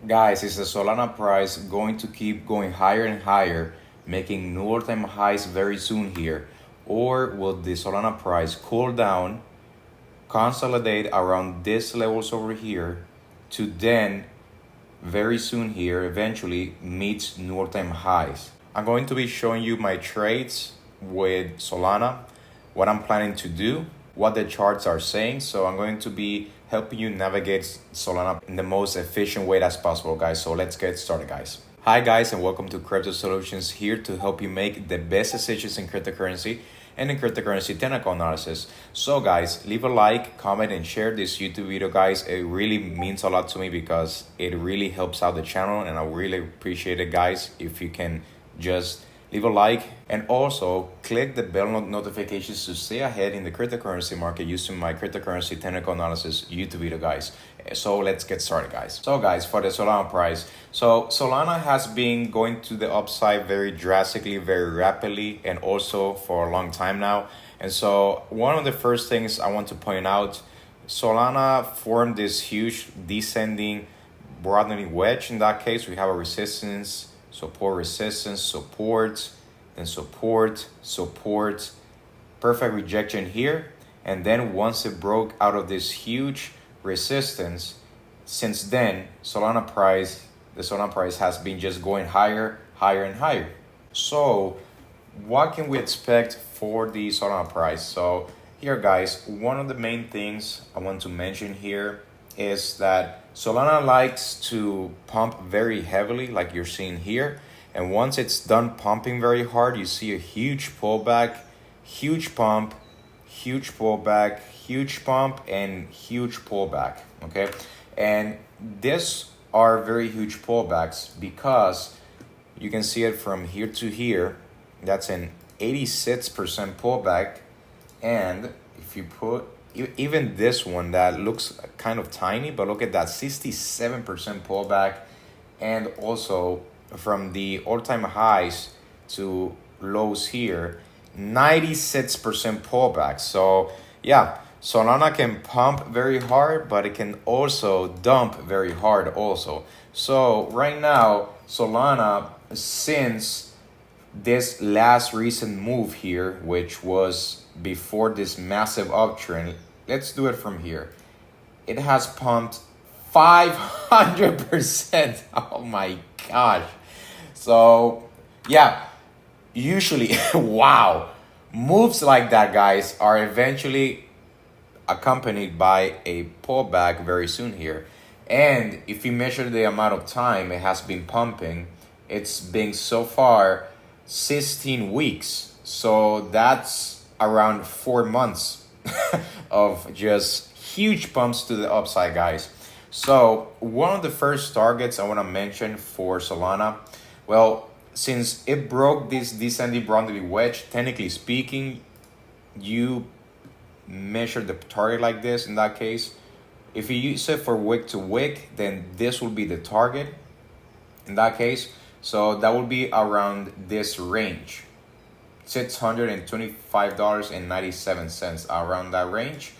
Guys, is the Solana price going to keep going higher and higher, making new all-time highs very soon here? Or will the Solana price cool down, consolidate around these levels over here, to then very soon here eventually meet new all-time highs? I'm going to be showing you my trades with Solana, what I'm planning to do, what the charts are saying. So I'm going to be helping you navigate Solana in the most efficient way as possible, guys. So let's get started, guys. Hi guys, and welcome to Crypto Solutions, here to help you make the best decisions in cryptocurrency and in cryptocurrency technical analysis. So guys, leave a like, comment, and share this YouTube video, guys. It really means a lot to me because it really helps out the channel, and I really appreciate it, guys, if you can just leave a like, and also click the bell notifications to stay ahead in the cryptocurrency market using my cryptocurrency technical analysis YouTube video, guys. So let's get started, guys. So guys, for the Solana price, so Solana has been going to the upside very drastically, very rapidly, and also for a long time now. And so one of the first things I want to point out, Solana formed this huge descending broadening wedge. In that case, we have a resistance, support, resistance, support, then support, support, perfect rejection here. And then once it broke out of this huge resistance, since then the Solana price has been just going higher, higher, and higher. So what can we expect for the Solana price? So here, guys, one of the main things I want to mention here is that Solana likes to pump very heavily, like you're seeing here. And once it's done pumping very hard, you see a huge pullback, huge pump, huge pullback, huge pump, and huge pullback, okay? And these are very huge pullbacks because you can see it from here to here. That's an 86% pullback. And if you put even this one that looks kind of tiny, but look at that 67% pullback. And also from the all-time highs to lows here, 96% pullback. So yeah, Solana can pump very hard, but it can also dump very hard also. So right now, Solana, since this last recent move here, which was before this massive uptrend, let's do it from here. It has pumped 500%. Oh my gosh. So yeah, usually, wow, moves like that, guys, are eventually accompanied by a pullback very soon here. And if you measure the amount of time it has been pumping, it's been so far 16 weeks. So that's around 4 months of just huge pumps to the upside, guys. So one of the first targets I want to mention for Solana, well, since it broke this descending broadening wedge, technically speaking, you measure the target like this. In that case, if you use it for wick to wick, then this will be the target in that case. So that will be around this range, $625.97, around that range.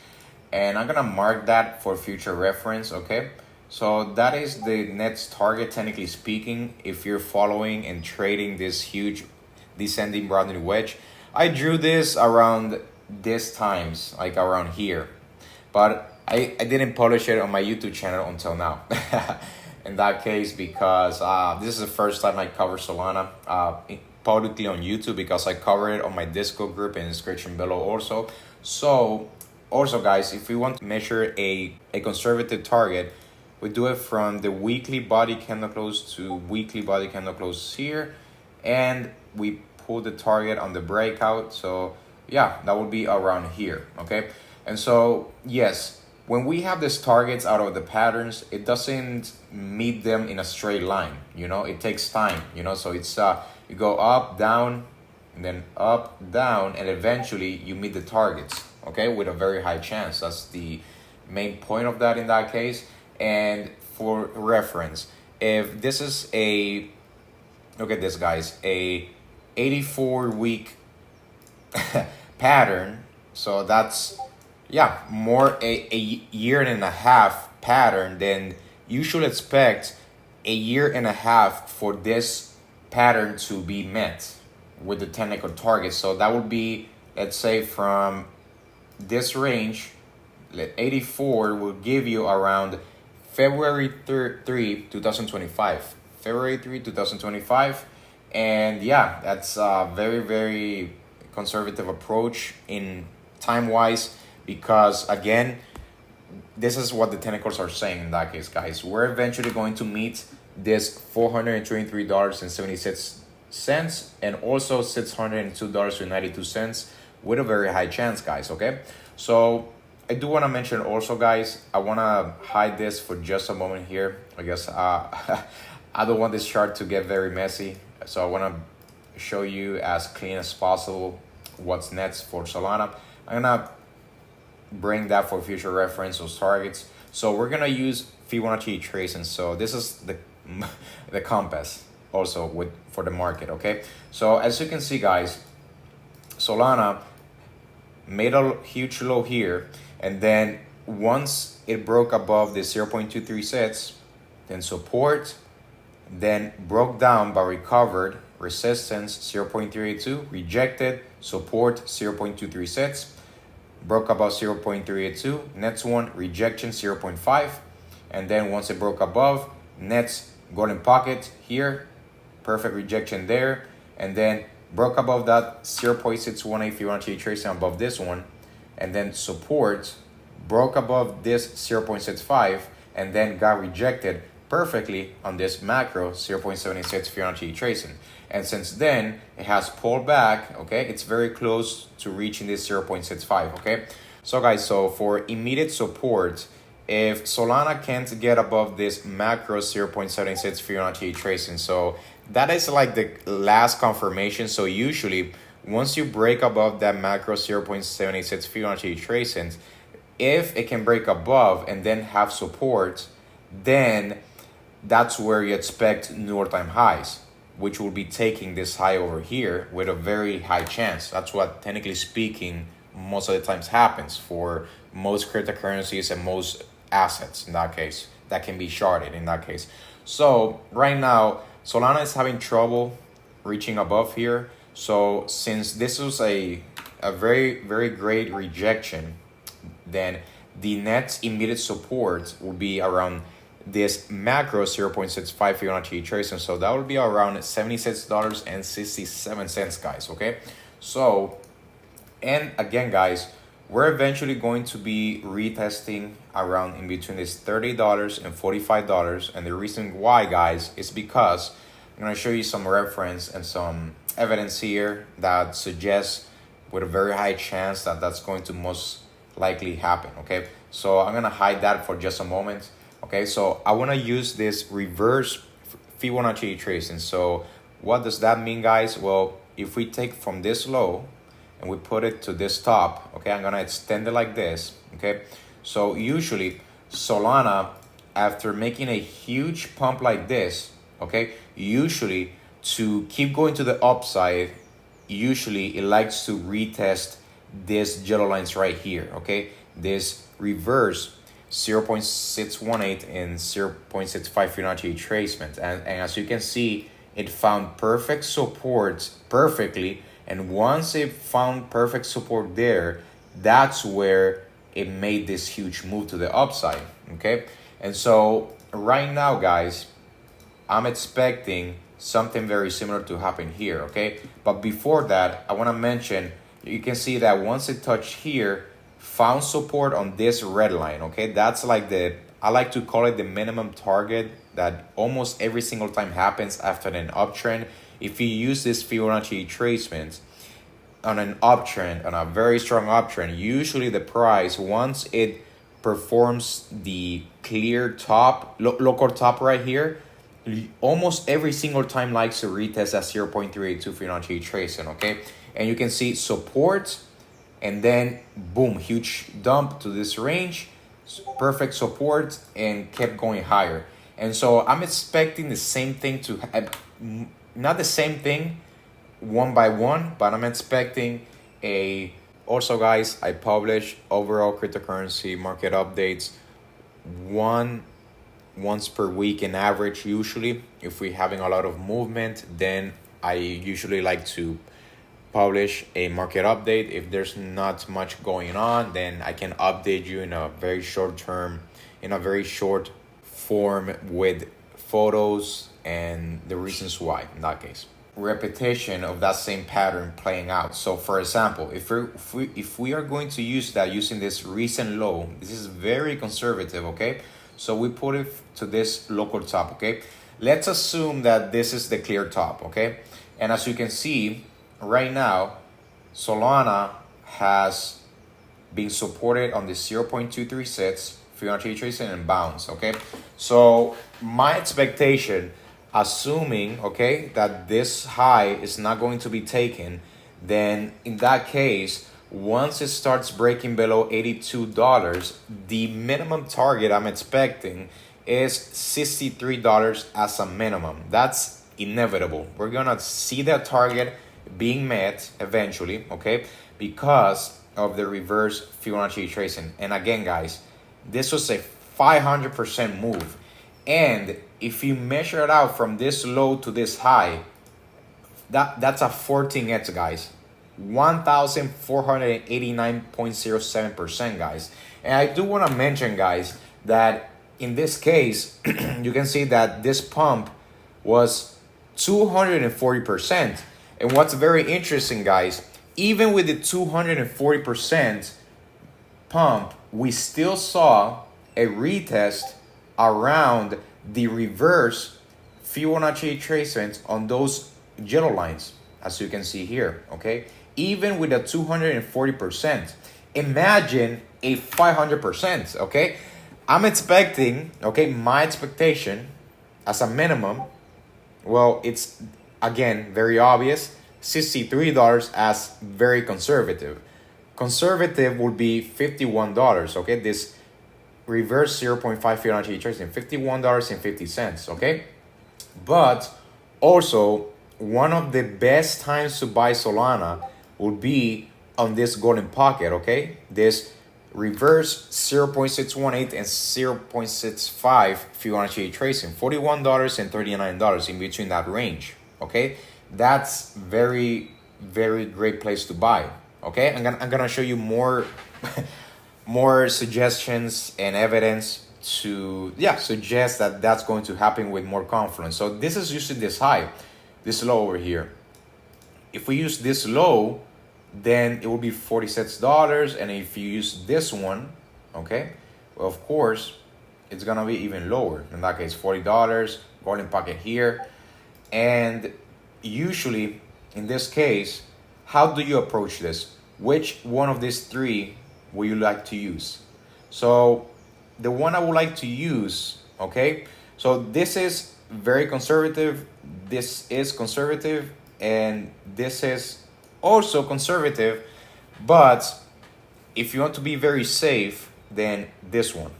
And I'm gonna mark that for future reference, okay? So that is the next target, technically speaking, if you're following and trading this huge descending broadening wedge. I drew this around this times, like around here, but I didn't publish it on my YouTube channel until now. In that case, because this is the first time I cover Solana publicly on YouTube, because I cover it on my Discord group in the description below also. So also, guys, if we want to measure a conservative target, we do it from the weekly body candle close to weekly body candle close here, and we pull the target on the breakout. So yeah, that would be around here, okay? And so yes, when we have these targets out of the patterns, it doesn't meet them in a straight line, you know, it takes time, you know. So it's you go up, down, and then up, down, and eventually you meet the targets, okay, with a very high chance. That's the main point of that in that case. And for reference, if this is a, look at this, guys, a 84-week pattern, so that's, yeah, more a year and a half pattern, then you should expect a year and a half for this pattern to be met with the technical target. So that would be, let's say, from this range, 84 will give you around February 3, 2025. February 3, 2025. And yeah, that's a very, very conservative approach in time-wise, because again, this is what the technicals are saying in that case, guys. We're eventually going to meet this $423.76 and also $602.92 with a very high chance, guys, okay? So I do want to mention also, guys, I want to hide this for just a moment here. I guess I don't want this chart to get very messy, so I want to show you as clean as possible what's next for Solana. I'm gonna bring that for future reference, those targets. So we're gonna use Fibonacci tracing. So this is the compass also for the market, okay? So as you can see, guys, Solana made a huge low here, and then once it broke above the 0.23 then support, then broke down but recovered, resistance 0.382, rejected, support 0.23, broke above 0.382, next one rejection 0.5, and then once it broke above, next golden pocket here, perfect rejection there, and then broke above that 0.618 Fibonacci tracing above this one, and then support broke above this 0.65 and then got rejected perfectly on this macro 0.76 Fibonacci tracing. And since then it has pulled back, okay? It's very close to reaching this 0.65, okay? So guys, so for immediate support, if Solana can't get above this macro 0.76 Fibonacci tracing, so that is like the last confirmation. So usually once you break above that macro 0.76 Fibonacci tracing, if it can break above and then have support, then that's where you expect new all-time highs, which will be taking this high over here with a very high chance. That's what, technically speaking, most of the times happens for most cryptocurrencies and most assets in that case that can be sharded in that case. So right now Solana is having trouble reaching above here. So since this was a very, very great rejection, then the next immediate support will be around this macro 0.65 Fibonacci tracing. So that will be around $76.67, guys, okay? So, and again, guys, we're eventually going to be retesting around in between this $30 and $45. And the reason why, guys, is because I'm going to show you some reference and some evidence here that suggests with a very high chance that that's going to most likely happen, okay? So I'm going to hide that for just a moment. Okay, so I want to use this reverse Fibonacci tracing. So what does that mean, guys? Well, if we take from this low and we put it to this top, okay, I'm going to extend it like this, okay? So usually Solana, after making a huge pump like this, okay, usually to keep going to the upside, usually it likes to retest this yellow lines right here, okay? This reverse 0.618 and 0.65 Fibonacci retracement, and as you can see, it found perfect support perfectly, and once it found perfect support there, that's where it made this huge move to the upside, okay? And so right now, guys, I'm expecting something very similar to happen here, okay? But before that, I want to mention, you can see that once it touched here, found support on this red line, okay? That's like I like to call it the minimum target that almost every single time happens after an uptrend. If you use this Fibonacci retracement on an uptrend, on a very strong uptrend, usually the price, once it performs the clear top, local top right here, almost every single time likes to retest at 0.382 Fibonacci retracement, okay? And you can see support, and then boom, huge dump to this range, perfect support, and kept going higher. And so I'm expecting the same thing to not the same thing one by one, but I'm expecting also, guys, I publish overall cryptocurrency market updates one once per week in average. Usually if we're having a lot of movement, then I usually like to publish a market update. If there's not much going on, then I can update you in a very short form with photos and the reasons why in that case. Repetition of that same pattern playing out. So for example, if we are going to use that using this recent low, this is very conservative, okay? So we put it to this local top, okay? Let's assume that this is the clear top, okay? And as you can see right now, Solana has been supported on the 0.236 Fibonacci tracing and bounce, okay? So my expectation, assuming, okay, that this high is not going to be taken, then in that case, once it starts breaking below $82, the minimum target I'm expecting is $63 as a minimum. That's inevitable. We're gonna see that target being met eventually, okay, because of the reverse Fibonacci tracing. And again, guys, this was a 500% move. And if you measure it out from this low to this high, that's a 14x, guys. 1,489.07%, guys. And I do want to mention, guys, that in this case, you can see that this pump was 240%. And what's very interesting, guys, even with the 240% pump, we still saw a retest around the reverse Fibonacci tracings on those yellow lines, as you can see here, okay? Even with a 240%, imagine a 500%, okay? I'm expecting, okay, my expectation as a minimum, well, it's, again, very obvious, $63 as very conservative. Conservative would be $51, okay? This reverse 0.5 Fibonacci tracing, $51.50, okay? But also, one of the best times to buy Solana would be on this golden pocket, okay? This reverse 0.618 and 0.65 Fibonacci tracing, $41 and $39 in between that range, okay? That's very, very great place to buy, okay? I'm gonna show you more more suggestions and evidence to suggest that that's going to happen with more confidence. So this is usually this high, this low over here. If we use this low, then it will be $46. And if you use this one, okay, well, of course, it's gonna be even lower. In that case, $40, golden pocket here. And usually, in this case, how do you approach this? Which one of these three would you like to use? So the one I would like to use, okay, so this is very conservative, this is conservative, and this is also conservative. But if you want to be very safe, then this one,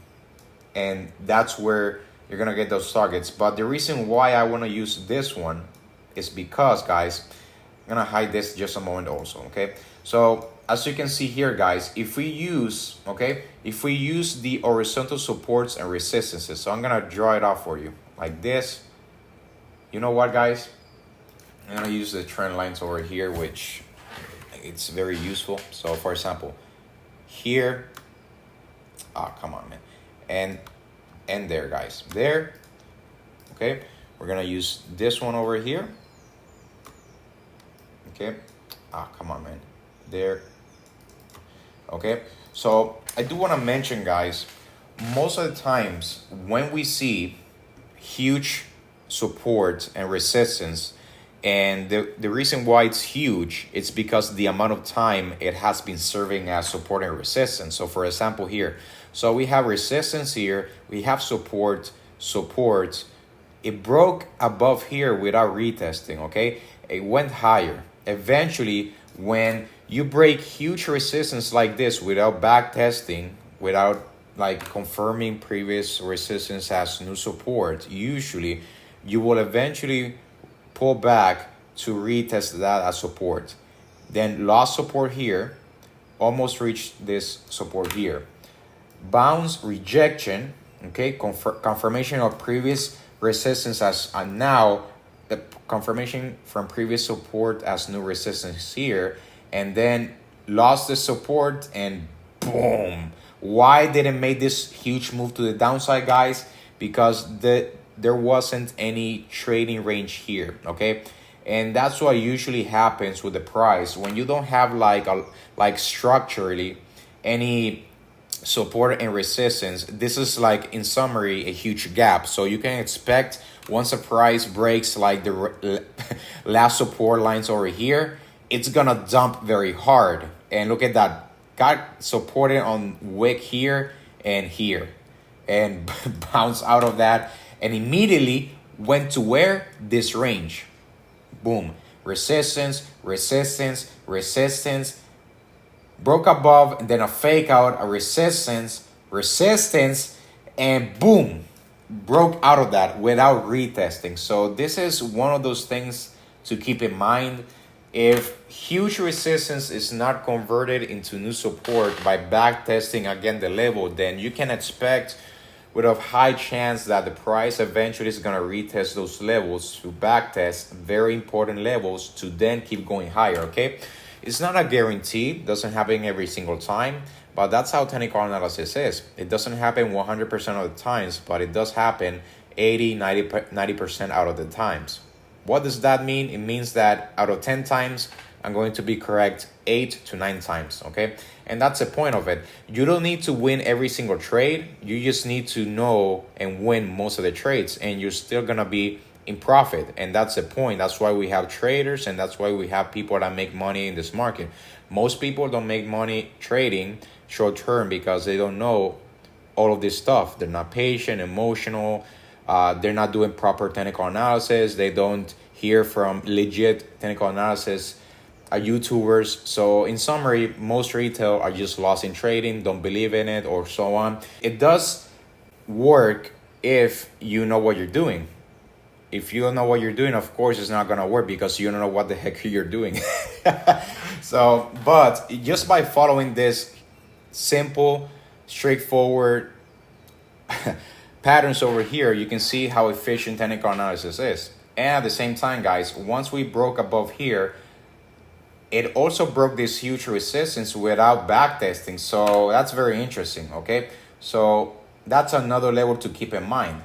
and that's where you're gonna get those targets. But the reason why I want to use this one is because, guys, I'm gonna hide this just a moment also, okay? So as you can see here, guys, if we use the horizontal supports and resistances, so I'm gonna draw it out for you like this. You know what, guys? I'm gonna use the trend lines over here, which it's very useful. So for example, here, come on, man, and there, guys, there, okay? We're gonna use this one over here, okay? Come on, man, there. Okay, so I do want to mention, guys, most of the times when we see huge support and resistance, and the reason why it's huge, it's because the amount of time it has been serving as support and resistance. So for example here, so we have resistance here, we have support, it broke above here without retesting, okay? It went higher. Eventually, when you break huge resistance like this without back testing, without like confirming previous resistance as new support, usually you will eventually pull back to retest that as support. Then lost support here, almost reached this support here. Bounce rejection, Okay, confirmation of previous resistance as now the confirmation from previous support as new resistance here, and then lost the support and boom. Why did it make this huge move to the downside, guys? Because there wasn't any trading range here, okay? And that's what usually happens with the price when you don't have like structurally any support and resistance. This is like, in summary, a huge gap. So you can expect once a price breaks like the last support lines over here, it's gonna dump very hard. And look at that, got supported on wick here and here, and bounced out of that and immediately went to where? This range. Boom, resistance, resistance, resistance, broke above, and then a fake out, a resistance, resistance, and boom, broke out of that without retesting. So this is one of those things to keep in mind. If huge resistance is not converted into new support by back testing again the level, then you can expect with a high chance that the price eventually is going to retest those levels to back test very important levels to then keep going higher. Okay, it's not a guarantee, doesn't happen every single time, but that's how technical analysis is. It doesnn't happen 100% of the times, but it does happen 80-90% out of the times. What does that mean? It means that out of 10 times, I'm going to be correct 8 to 9 times, okay? And that's the point of it. You don't need to win every single trade. You just need to know and win most of the trades, and you're still gonna be in profit. And that's the point. That's why we have traders, and that's why we have people that make money in this market. Most people don't make money trading short term because they don't know all of this stuff. They're not patient, emotional. They're not doing proper technical analysis. They don't hear from legit technical analysis YouTubers. So in summary, most retail are just lost in trading, don't believe in it, or so on. It does work if you know what you're doing. If you don't know what you're doing, of course, it's not going to work because you don't know what the heck you're doing. So, but just by following this simple, straightforward patterns over here, you can see how efficient technical analysis is. And at the same time, guys, once we broke above here, it also broke this huge resistance without backtesting. So that's very interesting, okay? So that's another level to keep in mind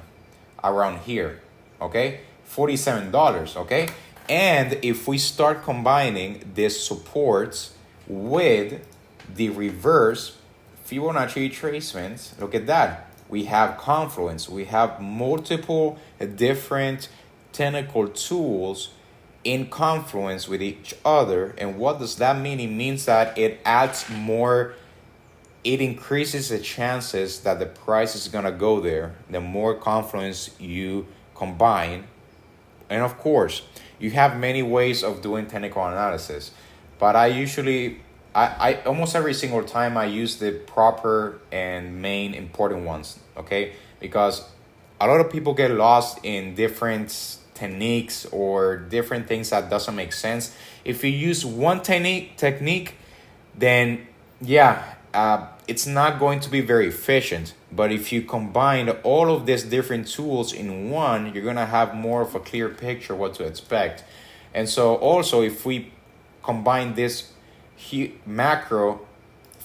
around here, okay? $47, okay? And if we start combining these supports with the reverse Fibonacci retracements, look at that. We have Confluence. We have multiple different technical tools in Confluence with each other. And what does that mean? It means that it adds more, it increases the chances that the price is gonna go there the more Confluence you combine. And of course, you have many ways of doing technical analysis, but I usually, I almost every single time I use the proper and main important ones, okay? Because a lot of people get lost in different techniques or different things that doesn't make sense. If you use one technique, then yeah, it's not going to be very efficient. But if you combine all of these different tools in one, you're gonna have more of a clear picture what to expect. And so also, if we combine this macro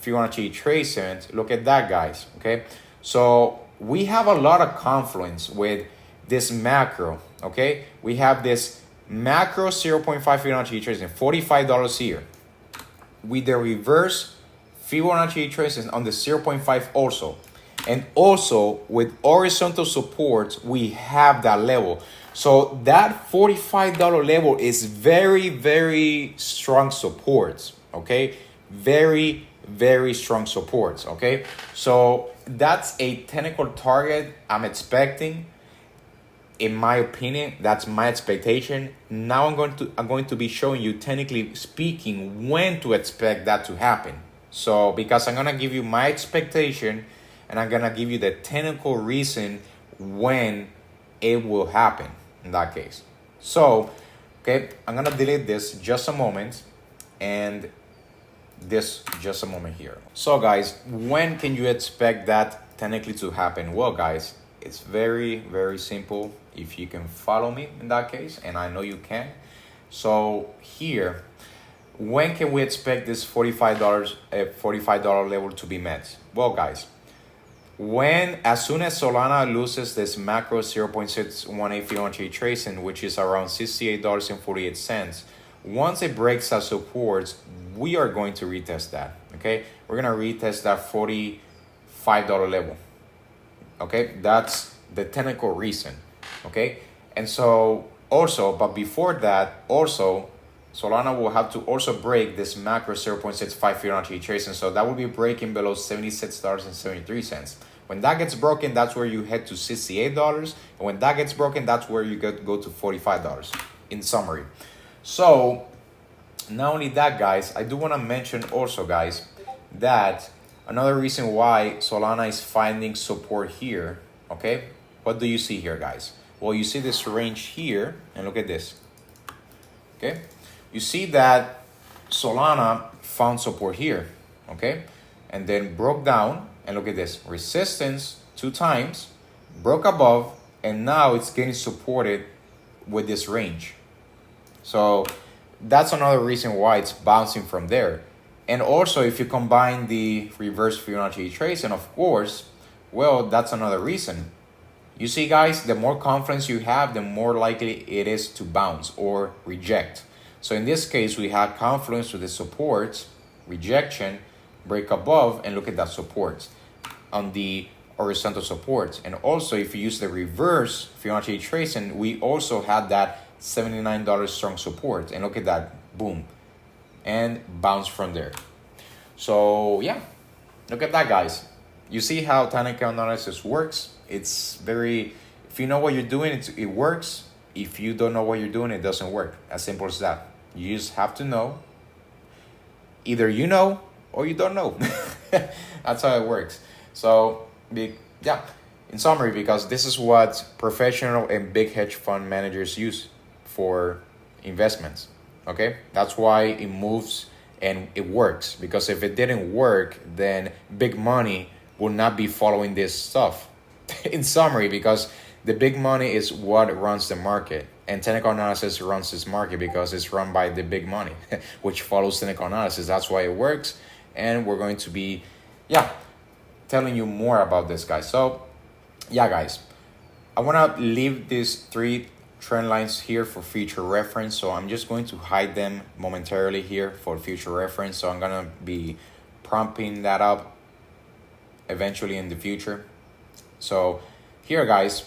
Fibonacci retracement, look at that, guys, okay? So we have a lot of confluence with this macro, okay? We have this macro 0.5 Fibonacci retracement, $45 here. With the reverse Fibonacci retracement on the 0.5 also. And also with horizontal support, we have that level. So that $45 level is very, very strong support, okay? Very, very strong support, okay? So that's a technical target I'm expecting. In my opinion, that's my expectation. Now I'm going to be showing you, technically speaking, when to expect that to happen. So because I'm gonna give you my expectation, and I'm gonna give you the technical reason when it will happen in that case. So, okay, I'm gonna delete this just a moment, and this just a moment here. So guys, when can you expect that technically to happen? Well, guys, it's very, very simple if you can follow me in that case, and I know you can. So here, when can we expect this $45 level to be met? Well, guys, as soon as Solana loses this macro 0.618 Fibonacci tracing, which is around $68.48, once it breaks that support, we are going to retest that. Okay, we're gonna retest that $45 level. Okay, that's the technical reason. Okay, and so also, but before that, also Solana will have to also break this macro 0.65 Fibonacci tracing, so that will be breaking below $76.73. When that gets broken, that's where you head to $68, and when that gets broken, that's where you go to $45. In summary, so not only that, guys, I do want to mention also, guys, that another reason why Solana is finding support here. Okay, what do you see here, guys? Well, you see this range here, and look at this. Okay, you see that Solana found support here, okay, and then broke down, and look at this, resistance 2 times, broke above, and now it's getting supported with this range. So that's another reason why it's bouncing from there. And also, if you combine the reverse Fibonacci tracing, of course, well, that's another reason. You see, guys, the more confidence you have, the more likely it is to bounce or reject. So in this case, we have Confluence with the support, rejection, break above, and look at that support on the horizontal support. And also, if you use the reverse Fibonacci tracing, we also had that $79 strong support. And look at that, boom, and bounce from there. So yeah, look at that, guys. You see how technical analysis works? It's very, if you know what you're doing, it works. If you don't know what you're doing, it doesn't work. As simple as that. You just have to know. Either you know or you don't know. That's how it works. So, yeah, in summary, because this is what professional and big hedge fund managers use for investments. Okay, that's why it moves and it works. Because if it didn't work, then big money will not be following this stuff. In summary, because the big money is what runs the market, and technical analysis runs this market because it's run by the big money, which follows technical analysis. That's why it works, and we're going to be, telling you more about this, guys. So, guys, I want to leave these 3 trend lines here for future reference. So I'm just going to hide them momentarily here for future reference. So I'm going to be prompting that up eventually in the future. So here, guys,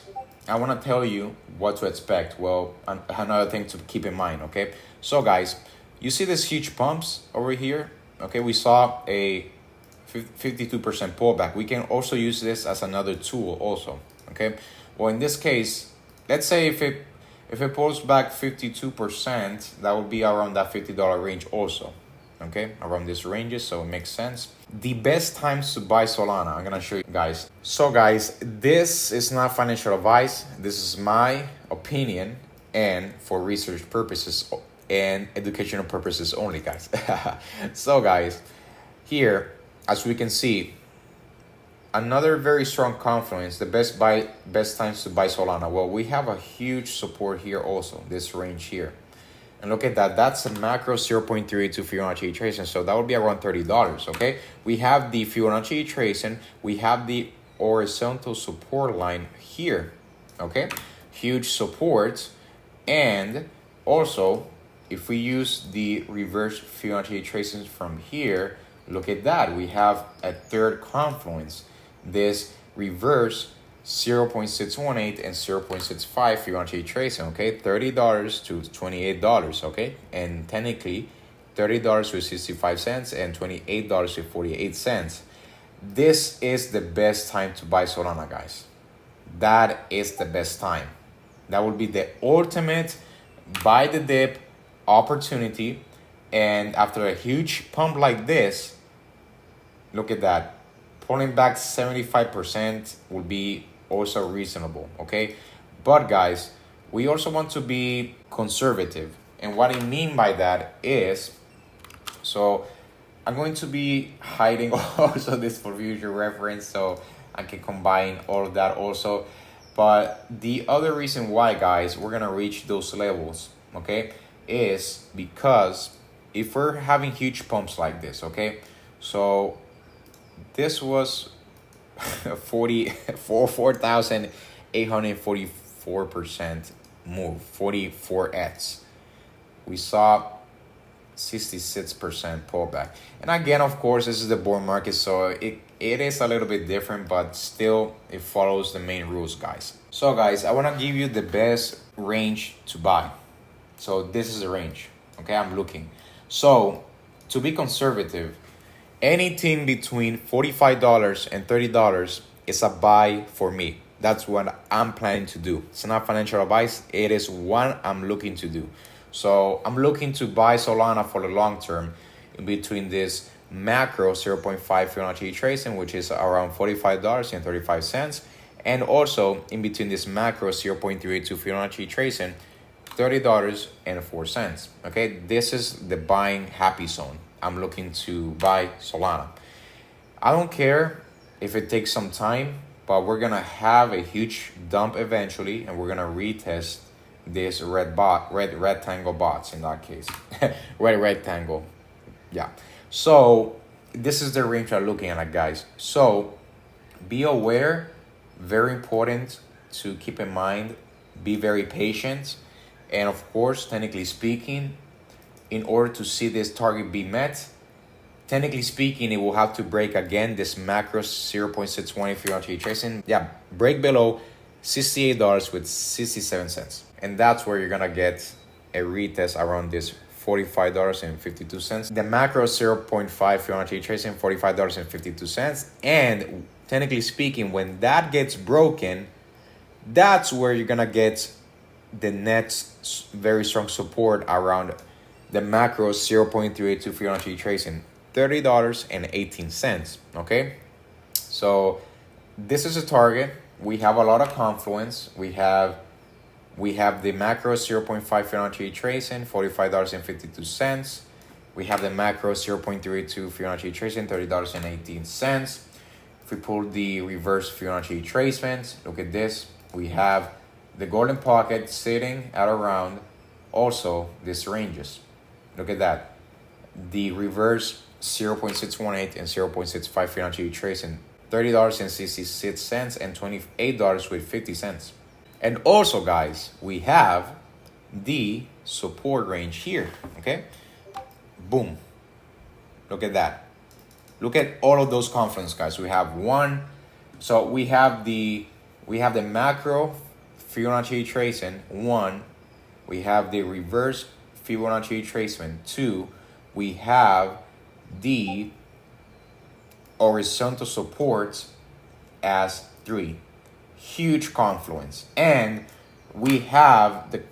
I want to tell you what to expect. Well, another thing to keep in mind, okay? So, guys, you see this huge pumps over here? Okay, we saw a 52% pullback. We can also use this as another tool also, okay? Well, in this case, let's say if it pulls back 52%, that would be around that $50 range also, okay? Around these ranges, so it makes sense. The best times to buy Solana, I'm gonna show you guys. So guys, this is not financial advice. This is my opinion and for research purposes and educational purposes only, guys. So guys, here, as we can see, another very strong Confluence, the best times to buy Solana. Well, we have a huge support here also, this range here. And look at that, that's a macro 0.32 Fibonacci tracing, so that would be around $30, okay? We have the Fibonacci tracing, we have the horizontal support line here, okay? Huge support, and also, if we use the reverse Fibonacci tracing from here, look at that, we have a third Confluence, this reverse 0.618 and 0.65 Fibonacci tracing, okay? $30 to $28, okay? And technically, $30 with 65 cents and $28 with 48 cents. This is the best time to buy Solana, guys. That is the best time. That would be the ultimate buy the dip opportunity. And after a huge pump like this, look at that. Pulling back 75% would be also reasonable, okay? But guys, we also want to be conservative. And what I mean by that is, so I'm going to be hiding also this for future reference. So I can combine all of that also. But the other reason why, guys, we're gonna reach those levels, okay, is because if we're having huge pumps like this, okay, so this was 4,844% move, 44x. We saw 66% pullback. And again, of course, this is the bull market, so it is a little bit different, but still it follows the main rules, guys. So guys, I want to give you the best range to buy. So this is the range, okay, I'm looking. So to be conservative, anything between $45 and $30 is a buy for me. That's what I'm planning to do. It's not financial advice, it is what I'm looking to do. So I'm looking to buy Solana for the long term in between this macro 0.5 Fibonacci tracing, which is around $45.35, and also in between this macro 0.382 Fibonacci tracing, $30.04. Okay, this is the buying happy zone. I'm looking to buy Solana. I don't care if it takes some time, but we're gonna have a huge dump eventually, and we're gonna retest this red rectangle bots in that case. red rectangle, yeah. So this is the range I'm looking at, guys. So be aware, very important to keep in mind, be very patient, and of course, technically speaking, in order to see this target be met, technically speaking, it will have to break again this macro 0.618 Fibonacci tracing. Yeah, break below $68 with 67 cents. And that's where you're gonna get a retest around this $45.52. The macro 0.5 Fibonacci tracing, $45.52. And technically speaking, when that gets broken, that's where you're gonna get the next very strong support around the macro 0.382 Fibonacci tracing, $30.18. Okay, so this is a target. We have a lot of Confluence. We have the macro 0.5 Fibonacci tracing, $45.52. We have the macro 0.32 Fibonacci tracing, $30.18. If we pull the reverse Fibonacci tracement, look at this. We have the golden pocket sitting at around also these ranges. Look at that. The reverse 0.618 and 0.65 Fibonacci tracing, $30.66 and $28.50. And also, guys, we have the support range here, okay? Boom. Look at that. Look at all of those Confluence, guys. We have one. So we have the macro Fibonacci tracing, 1. We have the reverse Fibonacci tracing, 2. We have the horizontal supports as 3. Huge Confluence. And we have the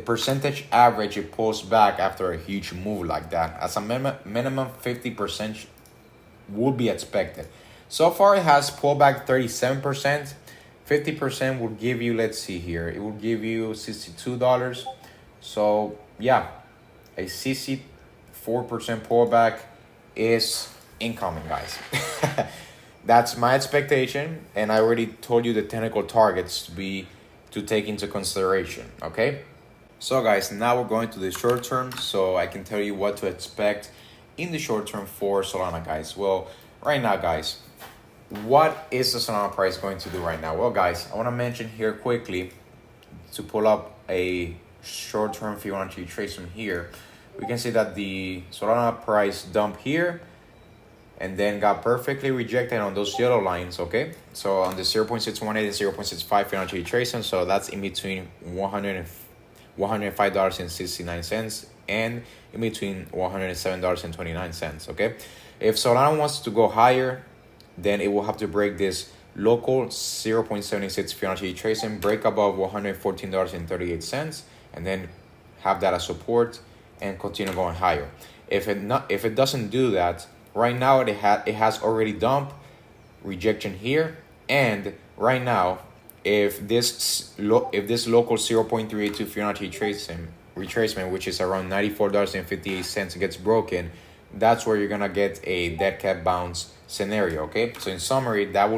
percentage average it pulls back after a huge move like that. As a minimum 50% would be expected. So far it has pulled back 37%. 50% will give you, let's see here, it will give you $62. So yeah, a 64% pullback is incoming, guys. That's my expectation, and I already told you the technical targets to take into consideration, okay? So guys, now we're going to the short term, so I can tell you what to expect in the short term for Solana, guys. Well, right now, guys, what is the Solana price going to do right now? Well, guys, I want to mention here quickly to pull up a short-term Fibonacci tracing here. We can see that the Solana price dumped here and then got perfectly rejected on those yellow lines, okay? So on the 0.618 and 0.65 Fibonacci tracing, so that's in between $105.69 and in between $107.29, okay? If Solana wants to go higher, then it will have to break this local 0.76 Fibonacci tracing, break above $114.38, and then have that as support and continue going higher. If it doesn't do that, right now it has already dumped, rejection here, and right now if this local 0.382 Fibonacci tracing retracement, which is around $94.58, gets broken, that's where you're gonna get a dead cat bounce scenario. Okay, so in summary, that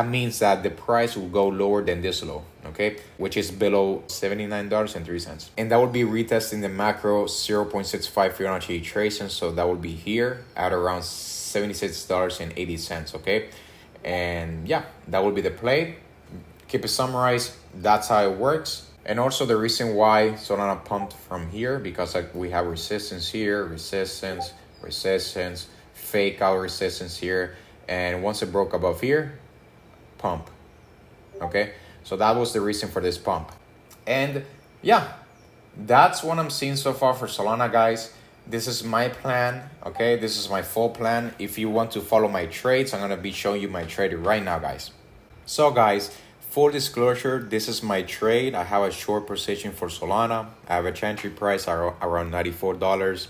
means that the price will go lower than this low, okay, which is below $79.03, and that would be retesting the macro 0.65 Fibonacci tracing. So that would be here at around $76.80, okay, and yeah, that would be the play. Keep it summarized. That's how it works. And also the reason why Solana pumped from here, because like we have resistance here, resistance, fake out resistance here, and once it broke above here, pump. Okay, so that was the reason for this pump. And yeah, that's what I'm seeing so far for Solana, guys. This is my plan. Okay, this is my full plan. If you want to follow my trades, I'm gonna be showing you my trade right now, guys. So guys, full disclosure, this is my trade. I have a short position for Solana. Average entry price are around $94,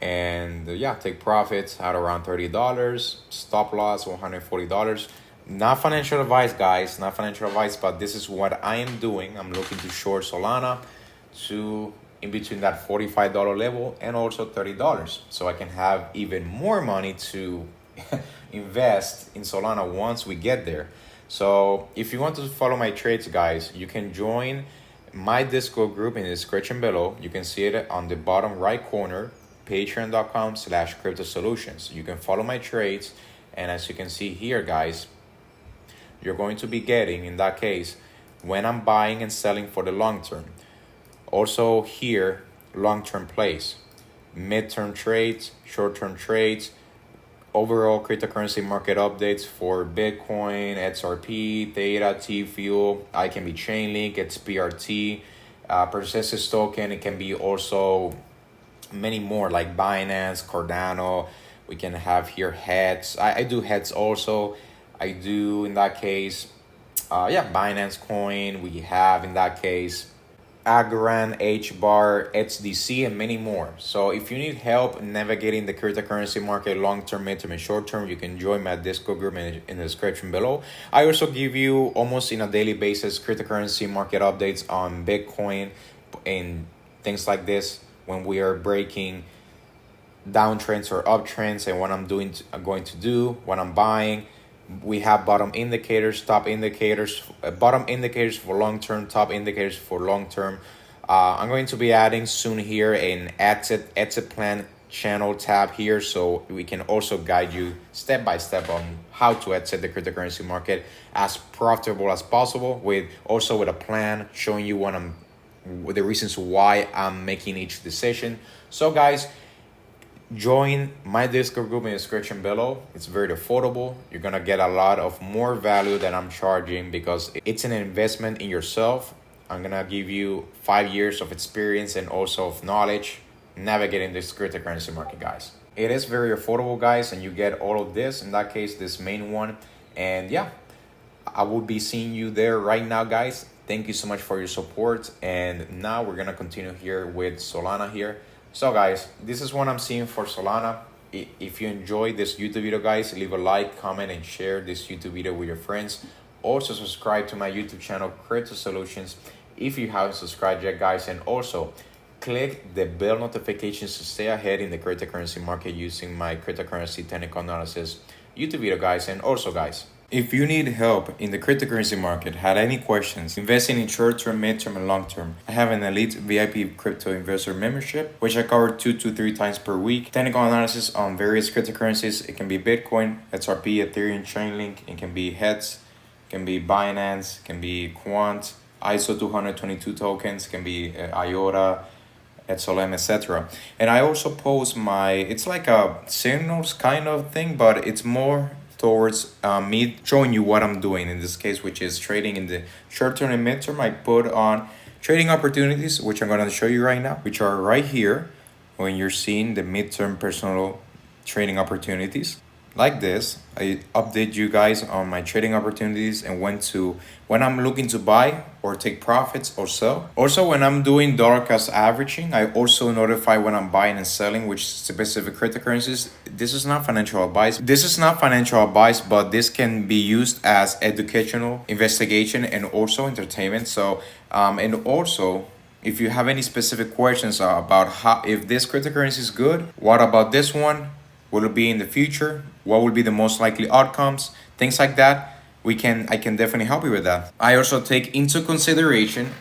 and yeah, take profits at around $30. Stop loss $140. Not financial advice, guys, not financial advice, but this is what I am doing. I'm looking to short Solana to in between that $45 level and also $30, so I can have even more money to invest in Solana once we get there. So if you want to follow my trades, guys, you can join my Discord group in the description below. You can see it on the bottom right corner, patreon.com/cryptosolutions. You can follow my trades, and as you can see here, guys, you're going to be getting, in that case, when I'm buying and selling for the long term. Also here, long-term plays, mid-term trades, short-term trades, overall cryptocurrency market updates for Bitcoin, XRP, Theta, T-Fuel. I can be Chainlink, it's PRT, Persistence token. It can be also many more like Binance, Cardano. We can have here heads. I do heads also. I do in that case, Binance coin. We have in that case Agran, HBAR, XDC, and many more. So if you need help navigating the cryptocurrency market long-term, mid-term, and short-term, you can join my Discord group in the description below. I also give you almost in a daily basis cryptocurrency market updates on Bitcoin and things like this when we are breaking downtrends or uptrends, and what I'm going to do, what I'm buying. We have bottom indicators, top indicators, bottom indicators for long-term, top indicators for long-term. I'm going to be adding soon here an exit plan channel tab here, so we can also guide you step by step on how to exit the cryptocurrency market as profitable as possible, with a plan showing you the reasons why I'm making each decision. So guys, join my Discord group in the description below. It's very affordable. You're gonna get a lot of more value than I'm charging because it's an investment in yourself. I'm gonna give you 5 years of experience and also of knowledge navigating this cryptocurrency market, guys. It is very affordable, guys, and you get all of this, in that case, this main one. And yeah, I will be seeing you there right now, guys. Thank you so much for your support. And now we're gonna continue here with Solana here. So guys, this is what I'm seeing for Solana. If you enjoyed this YouTube video, guys, leave a like, comment, and share this YouTube video with your friends. Also subscribe to my YouTube channel, Crypto Solutions, if you haven't subscribed yet, guys. And also click the bell notifications to stay ahead in the cryptocurrency market using my cryptocurrency technical analysis YouTube video, guys. And also, guys, if you need help in the cryptocurrency market, had any questions, investing in short-term, mid-term, and long-term, I have an elite VIP crypto investor membership, which I cover 2 to 3 times per week. Technical analysis on various cryptocurrencies. It can be Bitcoin, XRP, Ethereum, Chainlink. It can be HETS, it can be Binance, it can be Quant, ISO 222 tokens, it can be IOTA, XLM, etc. And I also post it's like a signals kind of thing, but it's more towards me showing you what I'm doing in this case, which is trading in the short term and mid term. I put on trading opportunities, which I'm going to show you right now, which are right here when you're seeing the mid-term personal trading opportunities. Like this, I update you guys on my trading opportunities and when I'm looking to buy or take profits or sell. Also, when I'm doing dollar cost averaging, I also notify when I'm buying and selling which specific cryptocurrencies. This is not financial advice. But this can be used as educational investigation and also entertainment. So, and also If you have any specific questions about how, if this cryptocurrency is good, what about this one? Will it be in the future? What will be the most likely outcomes? Things like that. I can definitely help you with that. I also take into consideration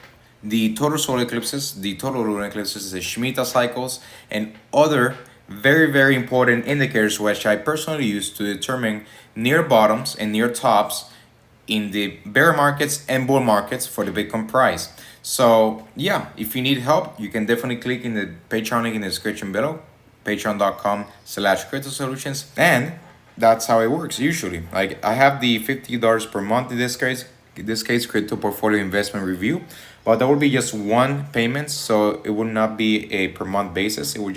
the total solar eclipses, the total lunar eclipses, the Shemitah cycles, and other very important indicators which I personally use to determine near bottoms and near tops in the bear markets and bull markets for the Bitcoin price. So yeah, if you need help, you can definitely click in the Patreon link in the description below, patreon.com/cryptosolutions, and that's how it works usually. Like I have the $50 per month in this case crypto portfolio investment review, but that will be just one payment, so it will not be a per month basis. It will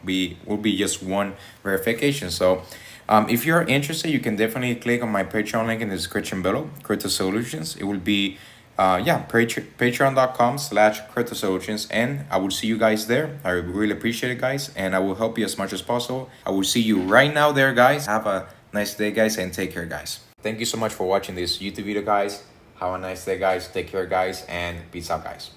be just one verification. So if you're interested, you can definitely click on my Patreon link in the description below, Crypto Solutions. It will be patreon.com/crypto solutions, and I will see you guys there. I really appreciate it, guys, and I will help you as much as possible. I will see you right now there, guys. Have a nice day, guys, and take care, guys. Thank you so much for watching this YouTube video, guys. Have a nice day, guys. Take care, guys, and peace out, guys.